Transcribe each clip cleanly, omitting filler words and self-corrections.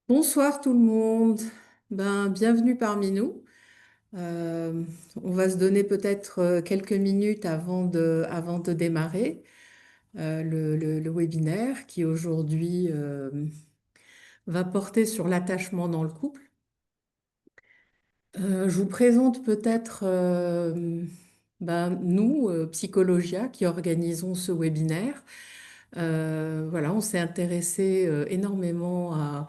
Bonsoir tout le monde. Bienvenue parmi nous. Euh, on va se donner peut-être quelques minutes avant de démarrer le webinaire qui aujourd'hui va porter sur l'attachement dans le couple. Je vous présente peut-être nous, Psychologia, qui organisons ce webinaire. Voilà, on s'est intéressé énormément à...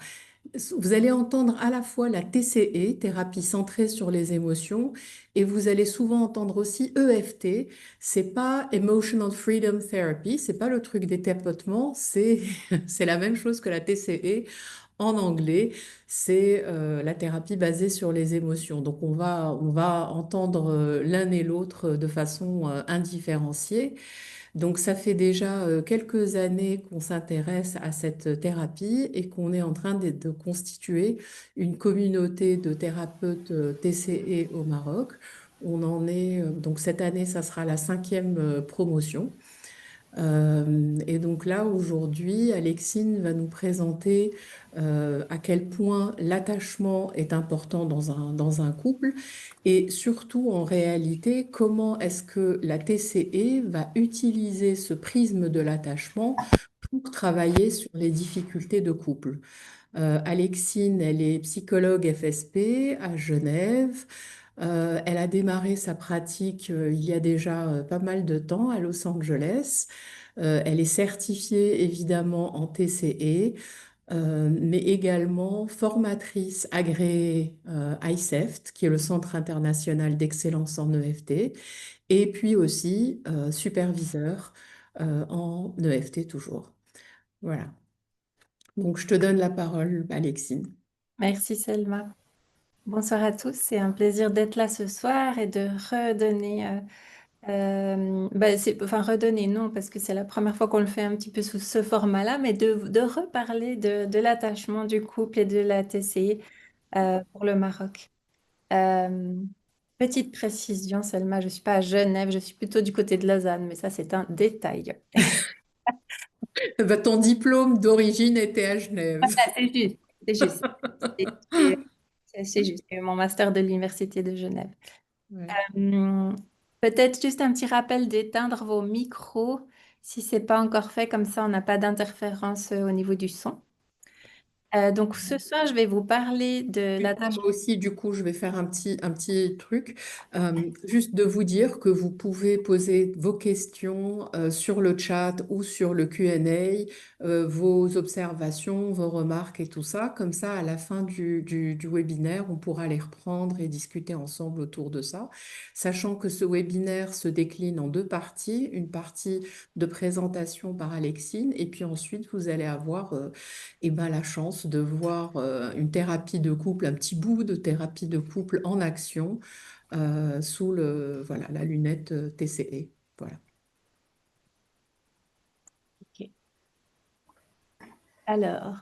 Vous allez entendre à la fois la TCE, thérapie centrée sur les émotions, et vous allez souvent entendre aussi EFT. C'est pas Emotional Freedom Therapy, c'est pas le truc des tapotements, c'est c'est la même chose que la TCE en anglais. C'est la thérapie basée sur les émotions. Donc on va entendre l'un et l'autre de façon indifférenciée. Donc, ça fait déjà quelques années qu'on s'intéresse à cette thérapie et qu'on est en train de constituer une communauté de thérapeutes TCE au Maroc. On en est, donc cette année, ça sera la cinquième promotion. Et donc là, aujourd'hui, Alexine va nous présenter à quel point l'attachement est important dans un couple et surtout, en réalité, comment est-ce que la TCE va utiliser ce prisme de l'attachement pour travailler sur les difficultés de couple. Alexine, elle est psychologue FSP à Genève. Elle a démarré sa pratique il y a déjà pas mal de temps à Los Angeles. Elle est certifiée évidemment en TCE, mais également formatrice agréée ICEFT, qui est le Centre international d'excellence en EFT, et puis aussi superviseur en EFT toujours. Voilà. Donc, je te donne la parole, Alexine. Merci Selma. Bonsoir à tous, c'est un plaisir d'être là ce soir et de redonner, enfin redonner non parce que c'est la première fois qu'on le fait un petit peu sous ce format-là, mais de reparler de l'attachement du couple et de la TCI pour le Maroc. Euh, Petite précision Selma, je ne suis pas à Genève, je suis plutôt du côté de Lausanne, mais ça c'est un détail. Ton diplôme d'origine était à Genève. Ah, c'est juste, c'est juste. C'est juste, j'ai eu mon master de l'Université de Genève. Ouais. Hum, Peut-être juste un petit rappel d'éteindre vos micros si c'est pas encore fait, comme ça on n'a pas d'interférence au niveau du son. Donc ce soir, je vais vous parler de Du coup, l'attachement. moi aussi, du coup, je vais faire un petit truc. Juste de vous dire que vous pouvez poser vos questions sur le chat ou sur le Q&A, vos observations, vos remarques et tout ça. Comme ça, à la fin du webinaire, on pourra les reprendre et discuter ensemble autour de ça. Sachant que ce webinaire se décline en deux parties. Une partie de présentation par Alexine et puis ensuite, vous allez avoir la chance de voir une thérapie de couple, un petit bout de thérapie de couple en action sous voilà, la lunette TCE. Voilà. Ok. Alors,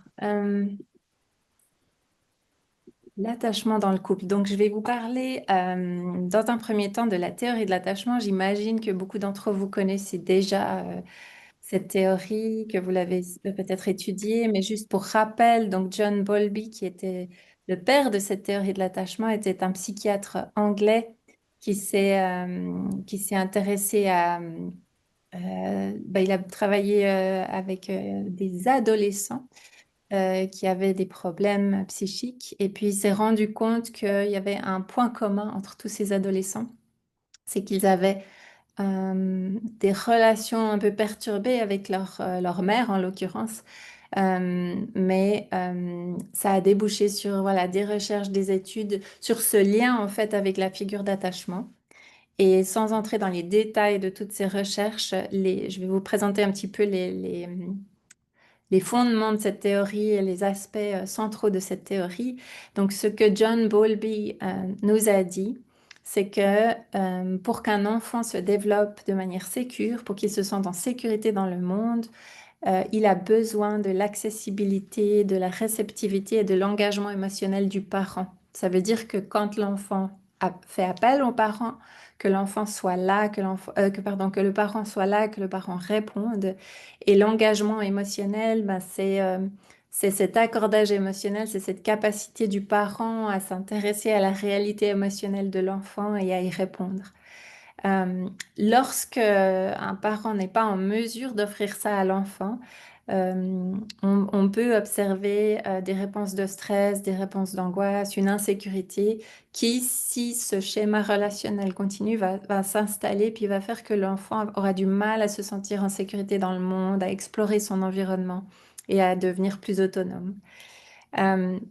l'attachement dans le couple. Donc je vais vous parler dans un premier temps de la théorie de l'attachement. J'imagine que beaucoup d'entre vous connaissez déjà cette théorie, que vous l'avez peut-être étudiée, mais juste pour rappel, donc John Bowlby, qui était le père de cette théorie de l'attachement, était un psychiatre anglais qui s'est intéressé à... il a travaillé avec des adolescents qui avaient des problèmes psychiques, et puis il s'est rendu compte qu'il y avait un point commun entre tous ces adolescents, c'est qu'ils avaient des relations un peu perturbées avec leur mère en l'occurrence. Ça a débouché sur voilà, des recherches, des études sur ce lien en fait avec la figure d'attachement. Et sans entrer dans les détails de toutes ces recherches, je vais vous présenter un petit peu les fondements de cette théorie et les aspects centraux de cette théorie. Donc, ce que John Bowlby nous a dit, c'est que pour qu'un enfant se développe de manière sécure, pour qu'il se sente en sécurité dans le monde, il a besoin de l'accessibilité, de la réceptivité et de l'engagement émotionnel du parent. Ça veut dire que quand l'enfant fait appel aux parents, que l'enfant soit là, que le parent soit là, que le parent réponde. Et l'engagement émotionnel, C'est cet accordage émotionnel, c'est cette capacité du parent à s'intéresser à la réalité émotionnelle de l'enfant et à y répondre. Lorsque un parent n'est pas en mesure d'offrir ça à l'enfant, on peut observer des réponses de stress, des réponses d'angoisse, une insécurité qui, si ce schéma relationnel continue, va s'installer puis va faire que l'enfant aura du mal à se sentir en sécurité dans le monde, à explorer son environnement et à devenir plus autonome.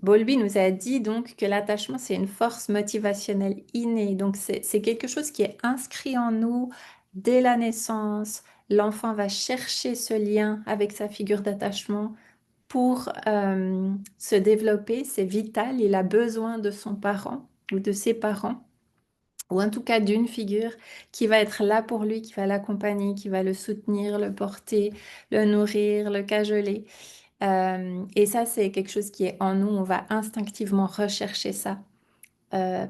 Bowlby nous a dit donc que l'attachement, c'est une force motivationnelle innée. Donc, c'est quelque chose qui est inscrit en nous dès la naissance. L'enfant va chercher ce lien avec sa figure d'attachement pour se développer. C'est vital. Il a besoin de son parent ou de ses parents, ou en tout cas d'une figure qui va être là pour lui, qui va l'accompagner, qui va le soutenir, le porter, le nourrir, le cajoler. Et ça, c'est quelque chose qui est en nous. On va instinctivement rechercher ça euh,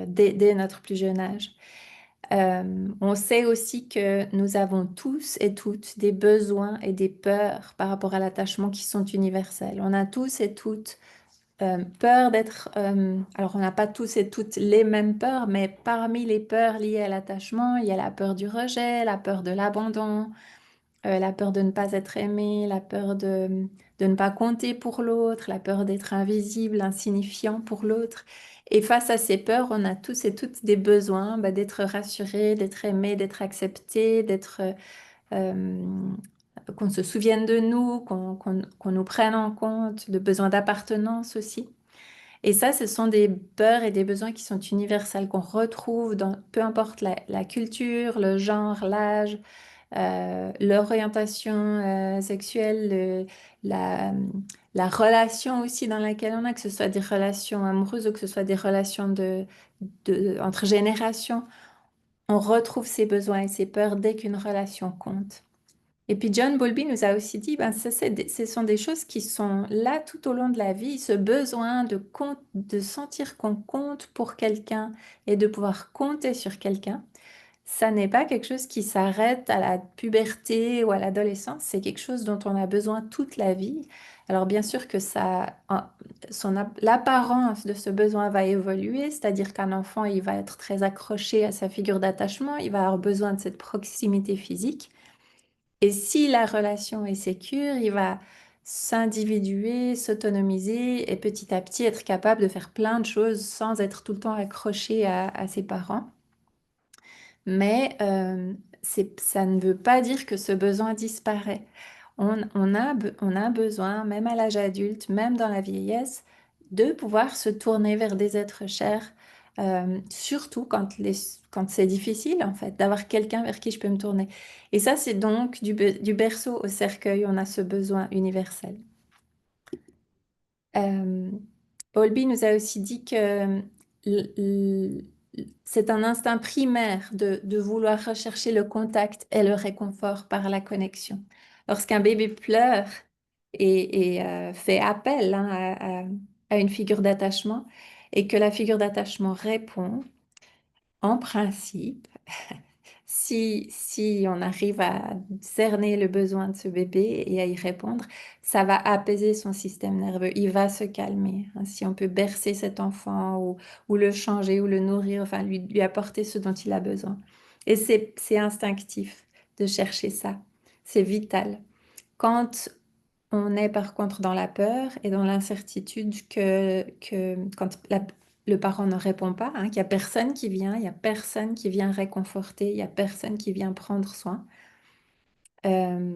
dès notre plus jeune âge. On sait aussi que nous avons tous et toutes des besoins et des peurs par rapport à l'attachement qui sont universels. On a tous et toutes peur d'être... alors, on n'a pas tous et toutes les mêmes peurs, mais parmi les peurs liées à l'attachement, il y a la peur du rejet, la peur de l'abandon, la peur de ne pas être aimé, la peur de ne pas compter pour l'autre, la peur d'être invisible, insignifiant pour l'autre. Et face à ces peurs, on a tous et toutes des besoins d'être rassurés, d'être aimés, d'être acceptés, euh, qu'on se souvienne de nous, qu'on nous prenne en compte, de besoins d'appartenance aussi. Et ça, ce sont des peurs et des besoins qui sont universels, qu'on retrouve dans peu importe la culture, le genre, l'âge, l'orientation sexuelle, la, la relation aussi dans laquelle on a, que ce soit des relations amoureuses ou que ce soit des relations entre générations, on retrouve ces besoins et ces peurs dès qu'une relation compte. Et puis John Bowlby nous a aussi dit, ben, ce sont des choses qui sont là tout au long de la vie, ce besoin de sentir qu'on compte pour quelqu'un et de pouvoir compter sur quelqu'un. Ça n'est pas quelque chose qui s'arrête à la puberté ou à l'adolescence, c'est quelque chose dont on a besoin toute la vie. Alors bien sûr que l'apparence de ce besoin va évoluer, c'est-à-dire qu'un enfant, il va être très accroché à sa figure d'attachement, il va avoir besoin de cette proximité physique. Et si la relation est sécure, il va s'individuer, s'autonomiser et petit à petit être capable de faire plein de choses sans être tout le temps accroché à ses parents. Mais ça ne veut pas dire que ce besoin disparaît. On a besoin, même à l'âge adulte, même dans la vieillesse, de pouvoir se tourner vers des êtres chers, surtout quand c'est difficile, en fait, d'avoir quelqu'un vers qui je peux me tourner. Et ça, c'est donc du berceau au cercueil, on a ce besoin universel. Euh, Bowlby nous a aussi dit que l- l- c'est un instinct primaire de vouloir rechercher le contact et le réconfort par la connexion. Lorsqu'un bébé pleure et fait appel hein, à une figure d'attachement et que la figure d'attachement répond, en principe, si on arrive à cerner le besoin de ce bébé et à y répondre, ça va apaiser son système nerveux. Il va se calmer. Hein. Si on peut bercer cet enfant ou le changer ou le nourrir, enfin lui apporter ce dont il a besoin. Et c'est instinctif de chercher ça. C'est vital. Quand on est par contre dans la peur et dans l'incertitude que quand le parent ne répond pas, hein, qu'il n'y a personne qui vient, il n'y a personne qui vient réconforter, il n'y a personne qui vient prendre soin. euh,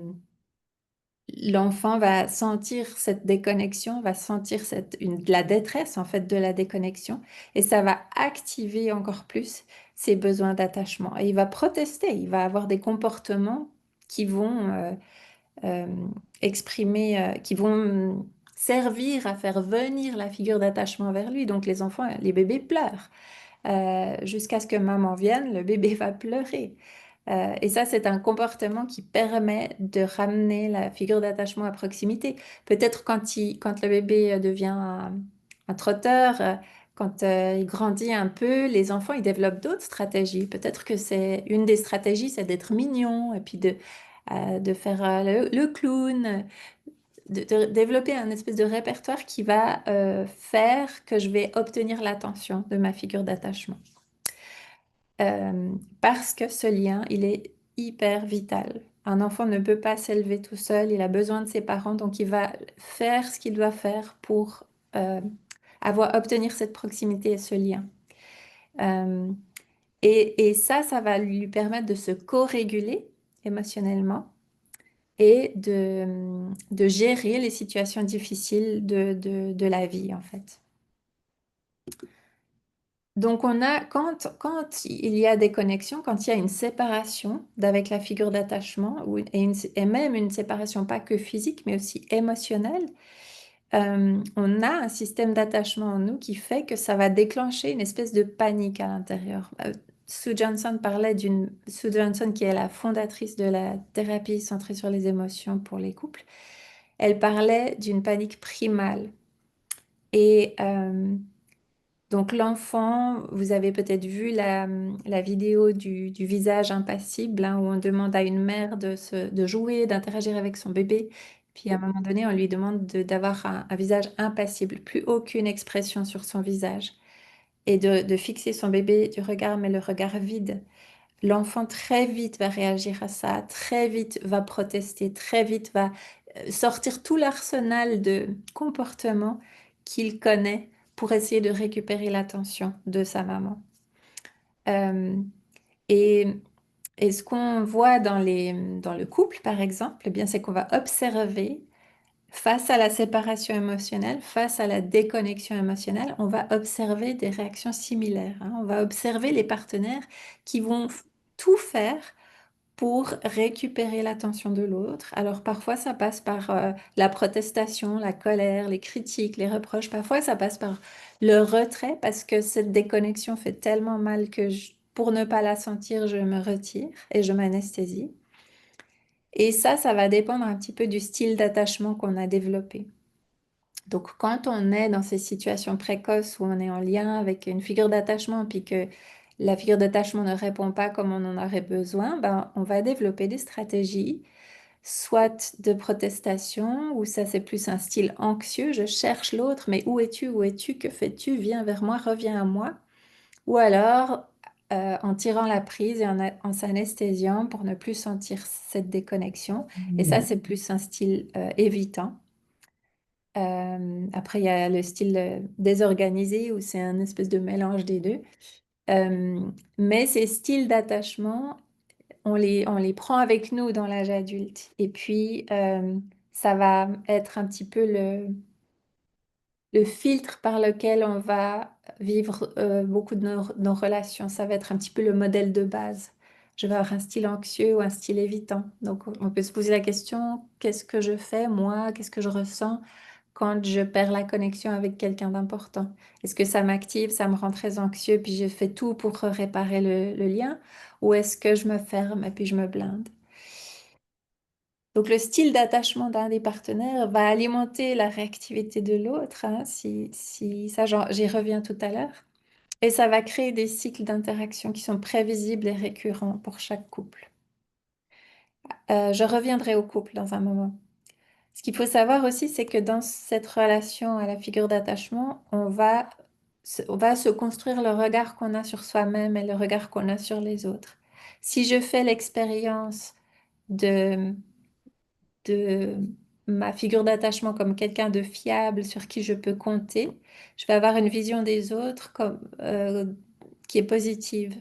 L'enfant va sentir cette déconnexion, va sentir la détresse en fait de la déconnexion et ça va activer encore plus ses besoins d'attachement. Et il va protester, il va avoir des comportements qui vont euh, qui vont servir à faire venir la figure d'attachement vers lui. Donc les enfants, les bébés pleurent. Jusqu'à ce que maman vienne, le bébé va pleurer. Et ça, c'est un comportement qui permet de ramener la figure d'attachement à proximité. Peut-être quand le bébé devient un trotteur, quand il grandit un peu, les enfants, ils développent d'autres stratégies. Peut-être que c'est une des stratégies, c'est d'être mignon et puis de faire le clown. de développer un espèce de répertoire qui va faire que je vais obtenir l'attention de ma figure d'attachement. Parce que ce lien, il est hyper vital. Un enfant ne peut pas s'élever tout seul, il a besoin de ses parents, donc il va faire ce qu'il doit faire pour euh, obtenir cette proximité et ce lien. Euh, et ça va lui permettre de se co-réguler émotionnellement et de gérer les situations difficiles de la vie, en fait. Donc, quand il y a des connexions, quand il y a une séparation d'avec la figure d'attachement, et même une séparation pas que physique, mais aussi émotionnelle, on a un système d'attachement en nous qui fait que ça va déclencher une espèce de panique à l'intérieur. Sue Johnson, qui est la fondatrice de la thérapie centrée sur les émotions pour les couples, elle parlait d'une panique primale. Et donc l'enfant, vous avez peut-être vu la vidéo du visage impassible, hein, où on demande à une mère de jouer, d'interagir avec son bébé. Puis à un moment donné, on lui demande d'avoir un visage impassible, plus aucune expression sur son visage, et de fixer son bébé du regard, mais le regard vide. L'enfant très vite va réagir à ça, très vite va protester, très vite va sortir tout l'arsenal de comportements qu'il connaît pour essayer de récupérer l'attention de sa maman. Euh, et, et ce qu'on voit dans le couple, par exemple, eh bien, c'est qu'on va observer face à la séparation émotionnelle, face à la déconnexion émotionnelle, on va observer des réactions similaires, hein. On va observer les partenaires qui vont tout faire pour récupérer l'attention de l'autre. Alors parfois ça passe par la protestation, la colère, les critiques, les reproches. Parfois ça passe par le retrait parce que cette déconnexion fait tellement mal que pour ne pas la sentir, je me retire et je m'anesthésie. Et ça va dépendre un petit peu du style d'attachement qu'on a développé. Donc quand on est dans ces situations précoces où on est en lien avec une figure d'attachement puis que la figure d'attachement ne répond pas comme on en aurait besoin, ben, on va développer des stratégies, soit de protestation, où ça c'est plus un style anxieux, je cherche l'autre, mais où es-tu, que fais-tu, viens vers moi, reviens à moi, ou alors en tirant la prise et en s'anesthésiant pour ne plus sentir cette déconnexion. Et ça c'est plus un style évitant. Après, il y a le style désorganisé où c'est un espèce de mélange des deux. Euh, mais ces styles d'attachement, on les prend avec nous dans l'âge adulte. Et puis, ça va être un petit peu le filtre par lequel on va vivre beaucoup de nos relations. Ça va être un petit peu le modèle de base. Je vais avoir un style anxieux ou un style évitant. Donc, on peut se poser la question, qu'est-ce que je fais, moi? Qu'est-ce que je ressens quand je perds la connexion avec quelqu'un d'important? Est-ce que ça m'active, ça me rend très anxieux, puis je fais tout pour réparer le lien? Ou est-ce que je me ferme et puis je me blinde? Donc, le style d'attachement d'un des partenaires va alimenter la réactivité de l'autre, hein, si ça, j'y reviens tout à l'heure. Et ça va créer des cycles d'interaction qui sont prévisibles et récurrents pour chaque couple. Je reviendrai au couple dans un moment. Ce qu'il faut savoir aussi, c'est que dans cette relation à la figure d'attachement, on va se construire le regard qu'on a sur soi-même et le regard qu'on a sur les autres. Si je fais l'expérience de de ma figure d'attachement comme quelqu'un de fiable sur qui je peux compter, je vais avoir une vision des autres qui est positive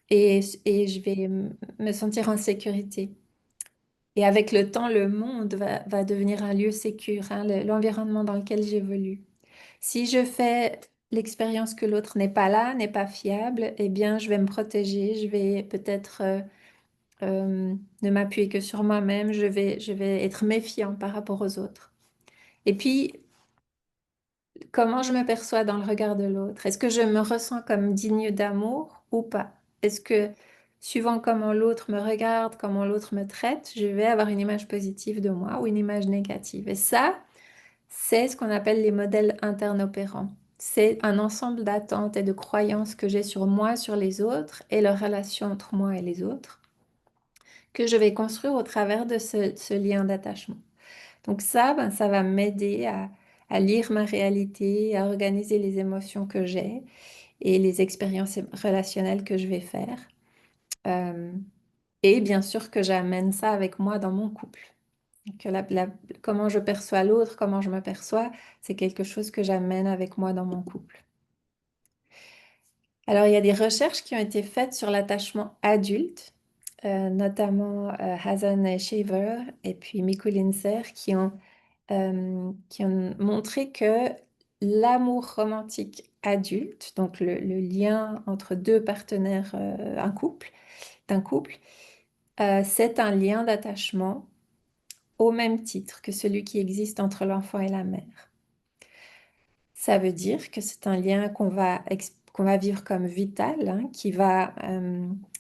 et je vais me sentir en sécurité. Et avec le temps, le monde va devenir un lieu sécure, hein, l'environnement dans lequel j'évolue. Si je fais l'expérience que l'autre n'est pas là, n'est pas fiable, eh bien, je vais me protéger, je vais peut-être ne m'appuyer que sur moi-même, je vais être méfiant par rapport aux autres. Et puis, comment je me perçois dans le regard de l'autre? Est-ce que je me ressens comme digne d'amour ou pas? Est-ce que, suivant comment l'autre me regarde, comment l'autre me traite, je vais avoir une image positive de moi ou une image négative? Et ça, c'est ce qu'on appelle les modèles internes opérants. C'est un ensemble d'attentes et de croyances que j'ai sur moi, sur les autres et leur relation entre moi et les autres, que je vais construire au travers de ce lien d'attachement. Donc ça, ben, ça va m'aider à lire ma réalité, à organiser les émotions que j'ai et les expériences relationnelles que je vais faire. Euh, et bien sûr que j'amène ça avec moi dans mon couple. Que comment je perçois l'autre, comment je me perçois, c'est quelque chose que j'amène avec moi dans mon couple. Alors, il y a des recherches qui ont été faites sur l'attachement adulte, notamment Hazen et Shaver et puis Mikko Linzer, qui ont montré que l'amour romantique adulte, donc le lien entre deux partenaires, d'un couple, c'est un lien d'attachement au même titre que celui qui existe entre l'enfant et la mère. Ça veut dire que c'est un lien qu'on va vivre comme vital, hein,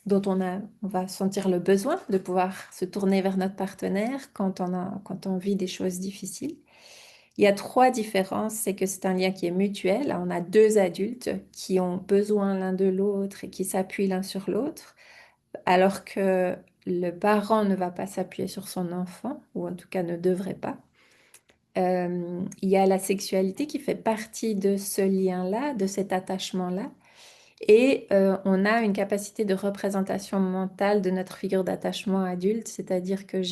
dont on va sentir le besoin de pouvoir se tourner vers notre partenaire quand on vit des choses difficiles. Il y a trois différences, c'est que c'est un lien qui est mutuel. On a deux adultes qui ont besoin l'un de l'autre et qui s'appuient l'un sur l'autre, alors que le parent ne va pas s'appuyer sur son enfant, ou en tout cas ne devrait pas. Il y a la sexualité qui fait partie de ce lien-là, de cet attachement-là. Et on a une capacité de représentation mentale de notre figure d'attachement adulte, c'est-à-dire que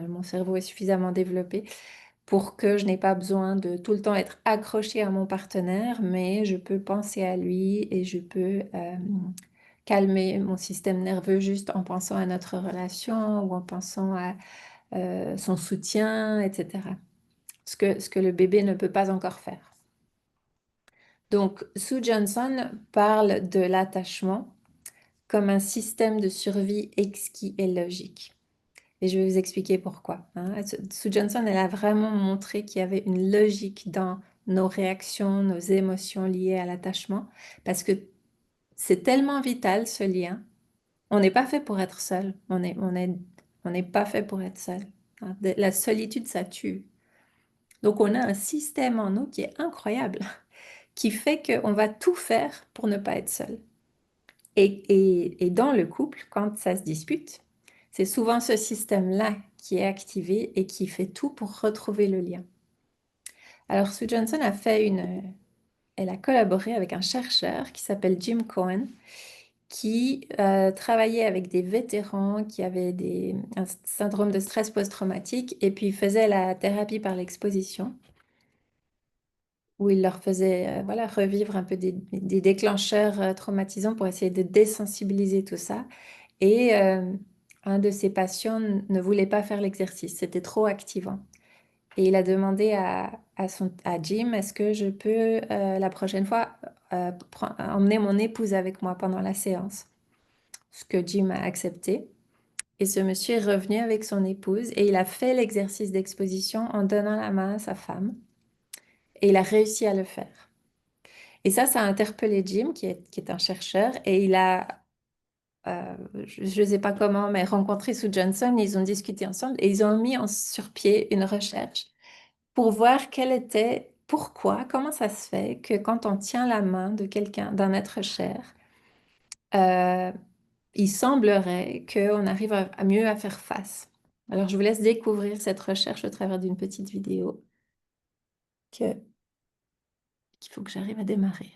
mon cerveau est suffisamment développé pour que je n'ai pas besoin de tout le temps être accrochée à mon partenaire, mais je peux penser à lui et je peux calmer mon système nerveux juste en pensant à notre relation ou en pensant à son soutien, etc. Ce que le bébé ne peut pas encore faire. Donc, Sue Johnson parle de l'attachement comme un système de survie exquis et logique. Et je vais vous expliquer pourquoi. Sue Johnson, elle a vraiment montré qu'il y avait une logique dans nos réactions, nos émotions liées à l'attachement, parce que c'est tellement vital ce lien. On n'est pas fait pour être seul. On n'est pas fait pour être seul. La solitude, ça tue. Donc on a un système en nous qui est incroyable, qui fait qu'on va tout faire pour ne pas être seul. Et dans le couple, quand ça se dispute, c'est souvent ce système-là qui est activé et qui fait tout pour retrouver le lien. Alors Sue Johnson elle a collaboré avec un chercheur qui s'appelle Jim Cohen, qui travaillait avec des vétérans qui avaient un syndrome de stress post-traumatique et puis faisait la thérapie par l'exposition, où il leur faisait voilà, revivre un peu des déclencheurs traumatisants pour essayer de désensibiliser tout ça. Et un de ses patients ne voulait pas faire l'exercice, c'était trop activant. Et il a demandé à Jim, est-ce que je peux la prochaine fois emmener mon épouse avec moi pendant la séance? Ce que Jim a accepté. Et ce monsieur est revenu avec son épouse et il a fait l'exercice d'exposition en donnant la main à sa femme. Et il a réussi à le faire. Et ça a interpellé Jim, qui est un chercheur, et il a, je ne sais pas comment, mais rencontré Sue Johnson, ils ont discuté ensemble et ils ont mis sur pied une recherche pour voir comment ça se fait que quand on tient la main de quelqu'un, d'un être cher, euh, il semblerait qu'on arrive à mieux à faire face. Alors, je vous laisse découvrir cette recherche au travers d'une petite vidéo qu'il faut que j'arrive à démarrer,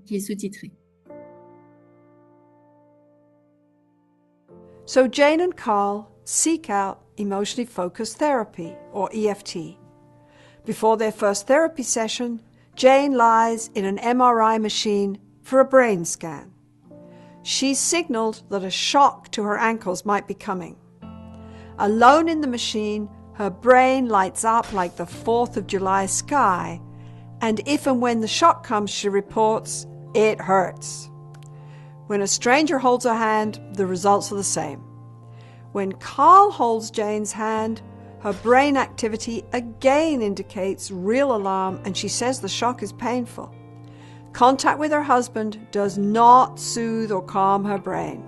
qui est sous-titrée. So Jane and Carl seek out emotionally focused therapy, or EFT. Before their first therapy session, Jane lies in an MRI machine for a brain scan. She's signaled that a shock to her ankles might be coming. Alone in the machine, her brain lights up like the 4th of July sky, and if and when the shock comes, she reports, it hurts. When a stranger holds her hand, the results are the same. When Carl holds Jane's hand, her brain activity again indicates real alarm and she says the shock is painful. Contact with her husband does not soothe or calm her brain.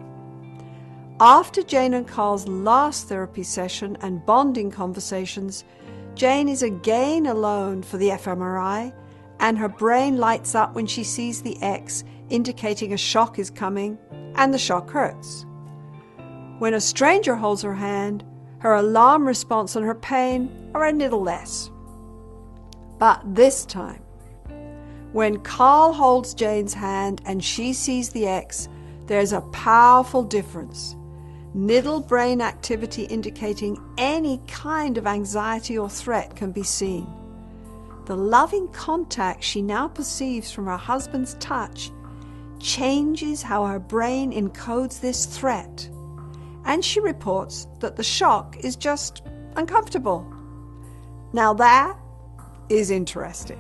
After Jane and Carl's last therapy session and bonding conversations, Jane is again alone for the fMRI and her brain lights up when she sees the X indicating a shock is coming and the shock hurts. When a stranger holds her hand, her alarm response and her pain are a little less. But this time, when Carl holds Jane's hand and she sees the X, there's a powerful difference. Nidal brain activity indicating any kind of anxiety or threat can be seen. The loving contact she now perceives from her husband's touch changes how her brain encodes this threat. And she reports that the shock is just uncomfortable. Now that is interesting.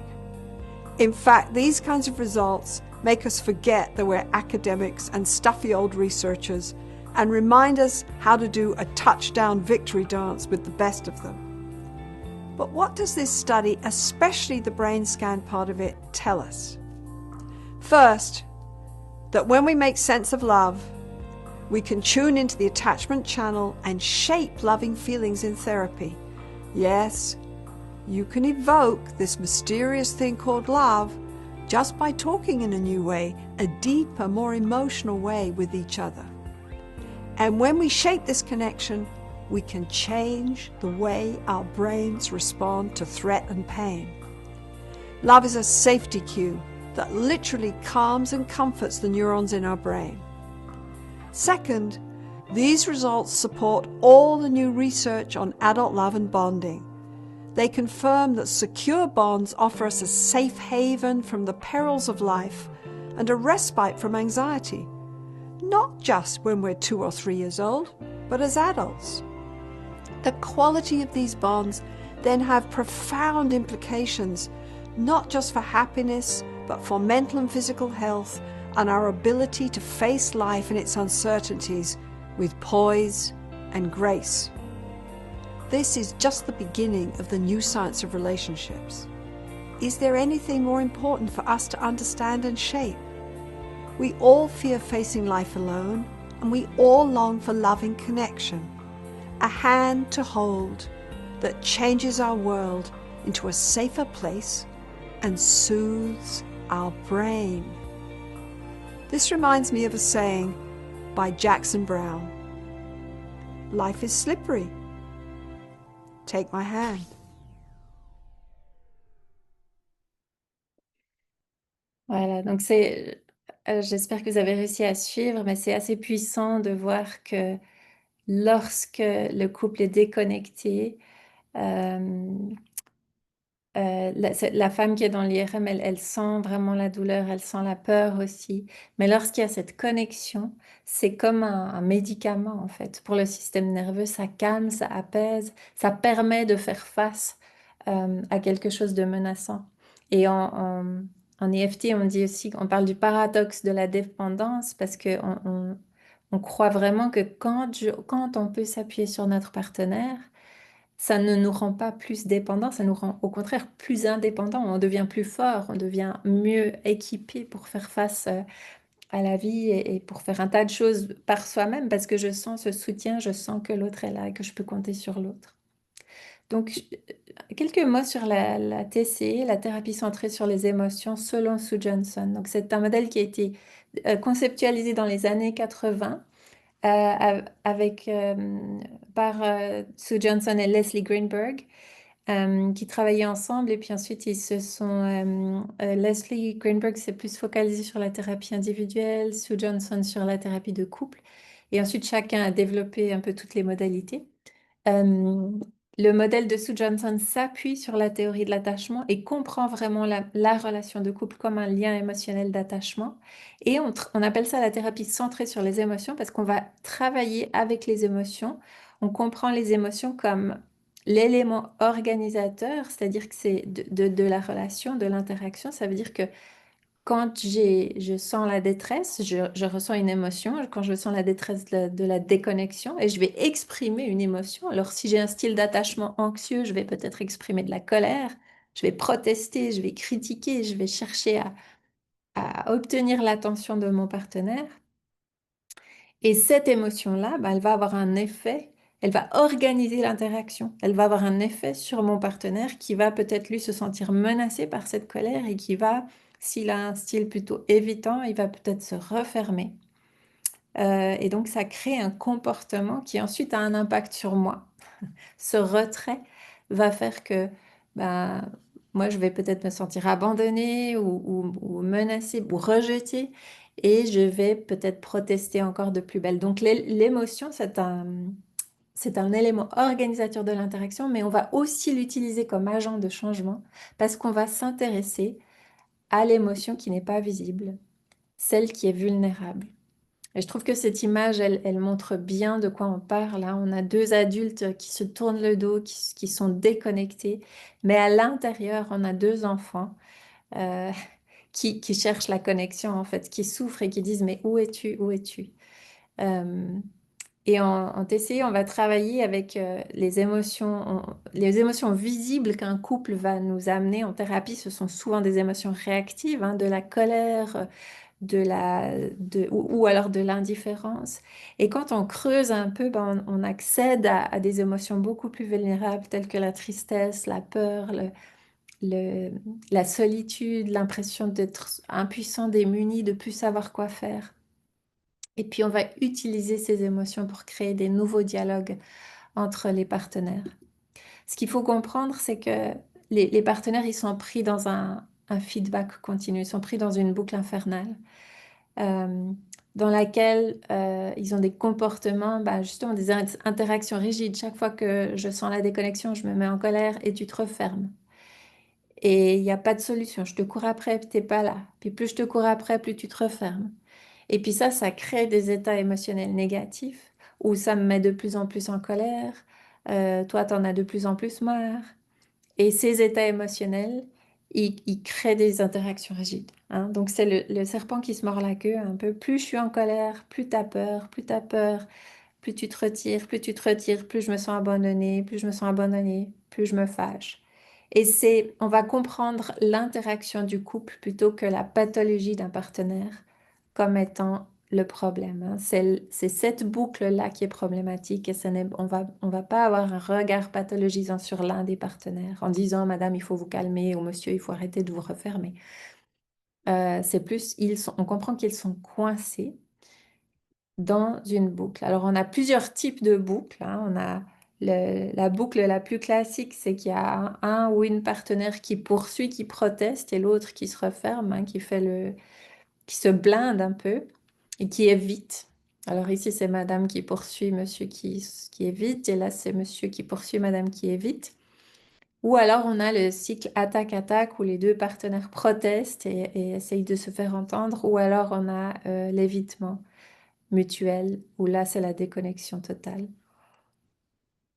In fact, these kinds of results make us forget that we're academics and stuffy old researchers and remind us how to do a touchdown victory dance with the best of them. But what does this study, especially the brain scan part of it, tell us? First, that when we make sense of love, we can tune into the attachment channel and shape loving feelings in therapy. Yes, you can evoke this mysterious thing called love just by talking in a new way, a deeper, more emotional way with each other. And when we shape this connection, we can change the way our brains respond to threat and pain. Love is a safety cue that literally calms and comforts the neurons in our brain. Second, these results support all the new research on adult love and bonding. They confirm that secure bonds offer us a safe haven from the perils of life and a respite from anxiety, not just when we're 2 or 3 years old, but as adults. The quality of these bonds then have profound implications, not just for happiness, but for mental and physical health and our ability to face life and its uncertainties with poise and grace. This is just the beginning of the new science of relationships. Is there anything more important for us to understand and shape? We all fear facing life alone, and we all long for loving connection, a hand to hold that changes our world into a safer place and soothes our brain. This reminds me of a saying by Jackson Brown. Life is slippery. Take my hand. Voilà, donc j'espère que vous avez réussi à suivre, mais c'est assez puissant de voir que lorsque le couple est déconnecté, euh, la femme qui est dans l'IRM, elle sent vraiment la douleur, elle sent la peur aussi. Mais lorsqu'il y a cette connexion, c'est comme un médicament en fait. Pour le système nerveux, ça calme, ça apaise, ça permet de faire face à quelque chose de menaçant. Et en EFT, on dit aussi, on parle du paradoxe de la dépendance parce on croit vraiment que quand on peut s'appuyer sur notre partenaire, ça ne nous rend pas plus dépendants, ça nous rend au contraire plus indépendants. On devient plus fort, on devient mieux équipé pour faire face à la vie et pour faire un tas de choses par soi-même parce que je sens ce soutien, je sens que l'autre est là et que je peux compter sur l'autre. Donc, quelques mots sur la TCE, la thérapie centrée sur les émotions selon Sue Johnson. Donc, c'est un modèle qui a été conceptualisé dans les années 80 par Sue Johnson et Leslie Greenberg, qui travaillaient ensemble. Et puis ensuite, Leslie Greenberg s'est plus focalisé sur la thérapie individuelle, Sue Johnson sur la thérapie de couple. Et ensuite, chacun a développé un peu toutes les modalités. Le modèle de Sue Johnson s'appuie sur la théorie de l'attachement et comprend vraiment la relation de couple comme un lien émotionnel d'attachement. Et on appelle ça la thérapie centrée sur les émotions parce qu'on va travailler avec les émotions. On comprend les émotions comme l'élément organisateur, c'est-à-dire que c'est de la relation, de l'interaction. Ça veut dire que quand je sens la détresse, je ressens une émotion. Quand je sens la détresse de la déconnexion, et je vais exprimer une émotion. Alors, si j'ai un style d'attachement anxieux, je vais peut-être exprimer de la colère, je vais protester, je vais critiquer, je vais chercher à obtenir l'attention de mon partenaire. Et cette émotion-là, elle va avoir un effet, elle va organiser l'interaction. Elle va avoir un effet sur mon partenaire qui va peut-être lui se sentir menacé par cette colère et qui va, s'il a un style plutôt évitant, il va peut-être se refermer. Et donc, ça crée un comportement qui ensuite a un impact sur moi. Ce retrait va faire que bah, moi, je vais peut-être me sentir abandonnée ou menacée ou rejetée et je vais peut-être protester encore de plus belle. Donc, l'émotion, c'est un élément organisateur de l'interaction, mais on va aussi l'utiliser comme agent de changement parce qu'on va s'intéresser à l'émotion qui n'est pas visible, celle qui est vulnérable. Et je trouve que cette image, elle montre bien de quoi on parle, hein. On a deux adultes qui se tournent le dos, qui sont déconnectés, mais à l'intérieur, on a deux enfants euh, qui cherchent la connexion, en fait, qui souffrent et qui disent, mais où es-tu? Où es-tu? Euh, et en TCI, on va travailler avec les émotions visibles qu'un couple va nous amener en thérapie. Ce sont souvent des émotions réactives, hein, de la colère, ou alors de l'indifférence. Et quand on creuse un peu, ben, on accède à des émotions beaucoup plus vulnérables telles que la tristesse, la peur, le- la solitude, l'impression d'être impuissant, démuni, de plus savoir quoi faire. Et puis on va utiliser ces émotions pour créer des nouveaux dialogues entre les partenaires. Ce qu'il faut comprendre, c'est que les partenaires, ils sont pris dans un feedback continu, ils sont pris dans une boucle infernale euh, dans laquelle ils ont des comportements, bah, justement des interactions rigides. Chaque fois que je sens la déconnexion, je me mets en colère et tu te refermes. Et il n'y a pas de solution. Je te cours après, puis t'es pas là. Puis plus je te cours après, plus tu te refermes. Et puis ça crée des états émotionnels négatifs où ça me met de plus en plus en colère. Toi, t'en as de plus en plus marre. Et ces états émotionnels, ils créent des interactions rigides, hein. Donc c'est le serpent qui se mord la queue un peu. Plus je suis en colère, plus tu as peur, plus tu as peur, plus tu te retires, plus tu te retires, plus je me sens abandonnée, plus je me sens abandonnée, plus je me fâche. Et on va comprendre l'interaction du couple plutôt que la pathologie d'un partenaire comme étant le problème, hein. C'est cette boucle-là qui est problématique et on va pas avoir un regard pathologisant sur l'un des partenaires en disant, Madame, il faut vous calmer ou Monsieur, il faut arrêter de vous refermer. C'est plus, on comprend qu'ils sont coincés dans une boucle. Alors, on a plusieurs types de boucles, hein. On a la boucle la plus classique, c'est qu'il y a un ou une partenaire qui poursuit, qui proteste et l'autre qui se referme, hein, qui se blinde un peu et qui évite. Alors ici, c'est madame qui poursuit monsieur qui évite, et là, c'est monsieur qui poursuit madame qui évite. Ou alors, on a le cycle attaque-attaque où les deux partenaires protestent et essayent de se faire entendre. Ou alors, on a l'évitement mutuel où là, c'est la déconnexion totale.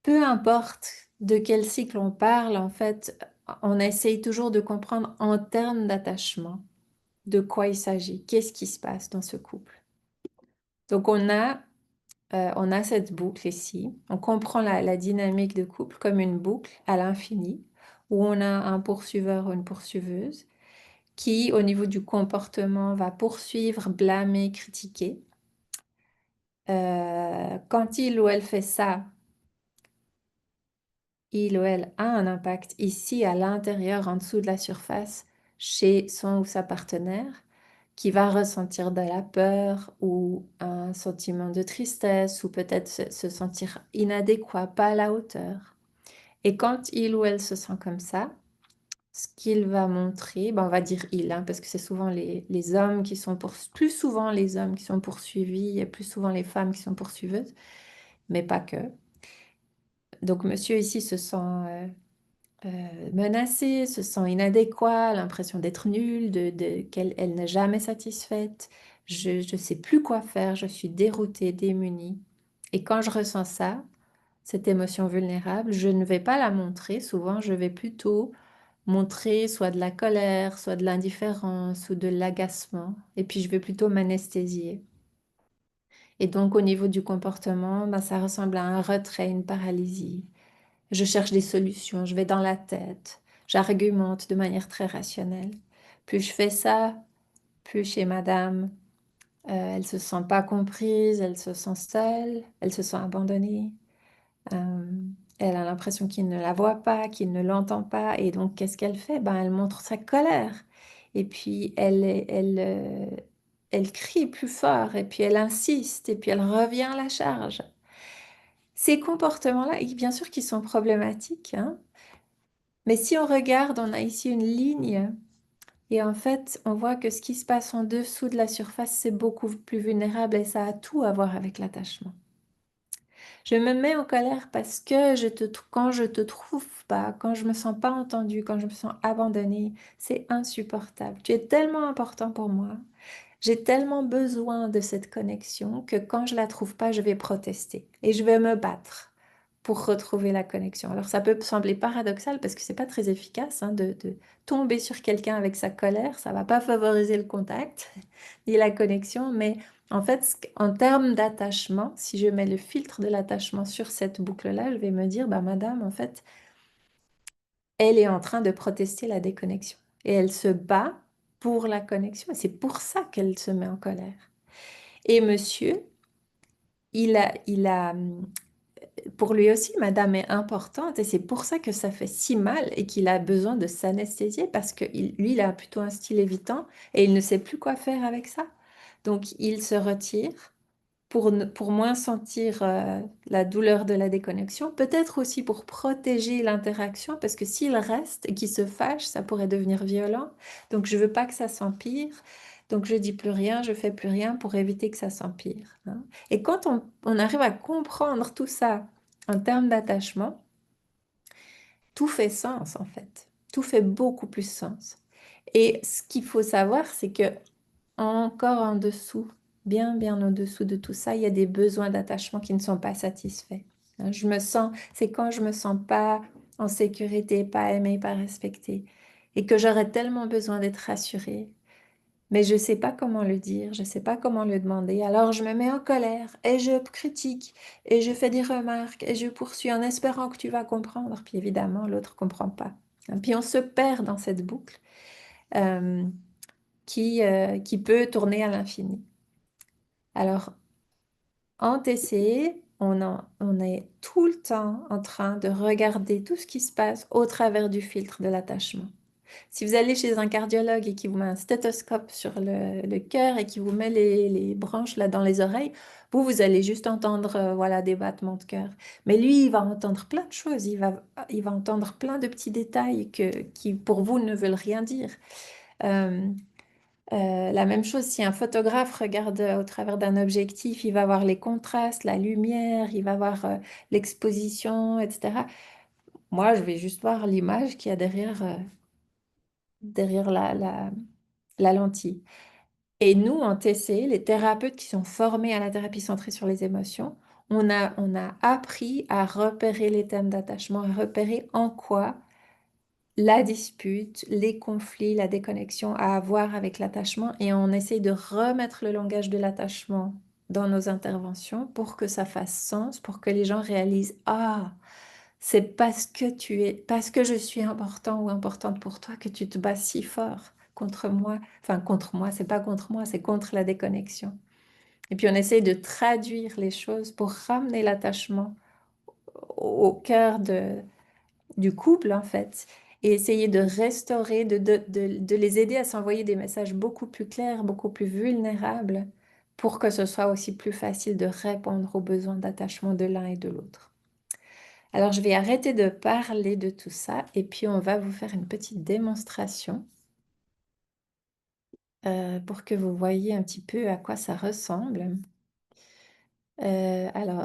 Peu importe de quel cycle on parle, en fait, on essaye toujours de comprendre en termes d'attachement de quoi il s'agit, qu'est-ce qui se passe dans ce couple. Donc on a cette boucle ici. On comprend la dynamique de couple comme une boucle à l'infini, où on a un poursuiveur ou une poursuiveuse qui, au niveau du comportement, va poursuivre, blâmer, critiquer. Quand il ou elle fait ça, il ou elle a un impact ici à l'intérieur, en dessous de la surface, chez son ou sa partenaire, qui va ressentir de la peur ou un sentiment de tristesse ou peut-être se sentir inadéquat, pas à la hauteur. Et quand il ou elle se sent comme ça, ce qu'il va montrer, ben on va dire il, hein, parce que c'est souvent les hommes qui sont plus souvent les hommes qui sont poursuivis et plus souvent les femmes qui sont poursuiveuses, mais pas que. Donc monsieur ici se sent menacée, se sent inadéquat, l'impression d'être nulle, qu'elle elle n'est jamais satisfaite. Je ne sais plus quoi faire, je suis déroutée, démunie. Et quand je ressens ça, cette émotion vulnérable, je ne vais pas la montrer. Souvent, je vais plutôt montrer soit de la colère, soit de l'indifférence ou de l'agacement. Et puis, je vais plutôt m'anesthésier. Et donc, au niveau du comportement, ben, ça ressemble à un retrait, une paralysie. Je cherche des solutions, je vais dans la tête, j'argumente de manière très rationnelle. Plus je fais ça, plus chez madame, elle se sent pas comprise, elle se sent seule, elle se sent abandonnée. Euh, Elle a l'impression qu'il ne la voit pas, qu'il ne l'entend pas. Et donc, qu'est-ce qu'elle fait? Ben, elle montre sa colère. Et puis, elle crie plus fort, et puis elle insiste, et puis elle revient à la charge. Ces comportements-là, bien sûr qu'ils sont problématiques, hein, mais si on regarde, on a ici une ligne, et en fait, on voit que ce qui se passe en dessous de la surface, c'est beaucoup plus vulnérable, et ça a tout à voir avec l'attachement. Je me mets en colère parce que quand je te trouve pas, quand je me sens pas entendue, quand je me sens abandonnée, c'est insupportable. Tu es tellement important pour moi. J'ai tellement besoin de cette connexion que quand je la trouve pas, je vais protester et je vais me battre pour retrouver la connexion. Alors ça peut sembler paradoxal parce que c'est pas très efficace, hein, de tomber sur quelqu'un avec sa colère, ça va pas favoriser le contact ni la connexion, mais en fait, en termes d'attachement, si je mets le filtre de l'attachement sur cette boucle-là, je vais me dire, bah madame, en fait, elle est en train de protester la déconnexion et elle se bat pour la connexion et c'est pour ça qu'elle se met en colère. Et monsieur, pour lui aussi, madame est importante et c'est pour ça que ça fait si mal et qu'il a besoin de s'anesthésier parce que lui, il a plutôt un style évitant et il ne sait plus quoi faire avec ça. Donc, il se retire pour moins sentir la douleur de la déconnexion, peut-être aussi pour protéger l'interaction, parce que s'il reste et qu'il se fâche, ça pourrait devenir violent. Donc, je veux pas que ça s'empire. Donc, je dis plus rien, je fais plus rien pour éviter que ça s'empire, hein. Et quand on arrive à comprendre tout ça en termes d'attachement, tout fait sens en fait. Tout fait beaucoup plus sens. Et ce qu'il faut savoir, c'est que encore en dessous, bien au-dessous de tout ça, il y a des besoins d'attachement qui ne sont pas satisfaits. Hein, c'est quand je me sens pas en sécurité, pas aimée, pas respectée, et que j'aurais tellement besoin d'être rassurée, mais je sais pas comment le dire, je sais pas comment le demander. Alors je me mets en colère et je critique et je fais des remarques et je poursuis en espérant que tu vas comprendre. Puis évidemment, l'autre comprend pas. Hein, puis on se perd dans cette boucle. Euh, qui peut tourner à l'infini. Alors, en TCE, on est tout le temps en train de regarder tout ce qui se passe au travers du filtre de l'attachement. Si vous allez chez un cardiologue et qui vous met un stéthoscope sur le cœur et qui vous met les branches là dans les oreilles, vous allez juste entendre voilà, des battements de cœur. Mais lui, il va entendre plein de choses, il va entendre plein de petits détails qui pour vous ne veulent rien dire. Euh, la même chose, si un photographe regarde au travers d'un objectif, il va voir les contrastes, la lumière, il va voir l'exposition, etc. Moi, je vais juste voir l'image qu'il y a derrière la lentille. Et nous, en TC, les thérapeutes qui sont formés à la thérapie centrée sur les émotions, on a appris à repérer les thèmes d'attachement, à repérer en quoi la dispute, les conflits, la déconnexion à avoir avec l'attachement et on essaye de remettre le langage de l'attachement dans nos interventions pour que ça fasse sens, pour que les gens réalisent, ah, c'est parce que je suis important ou importante pour toi que tu te bats si fort contre moi. Enfin, contre moi, c'est pas contre moi, c'est contre la déconnexion. Et puis on essaye de traduire les choses pour ramener l'attachement au cœur du couple, en fait, et essayer de restaurer, de les aider à s'envoyer des messages beaucoup plus clairs, beaucoup plus vulnérables, pour que ce soit aussi plus facile de répondre aux besoins d'attachement de l'un et de l'autre. Alors, je vais arrêter de parler de tout ça, et puis on va vous faire une petite démonstration pour que vous voyez un petit peu à quoi ça ressemble. Alors,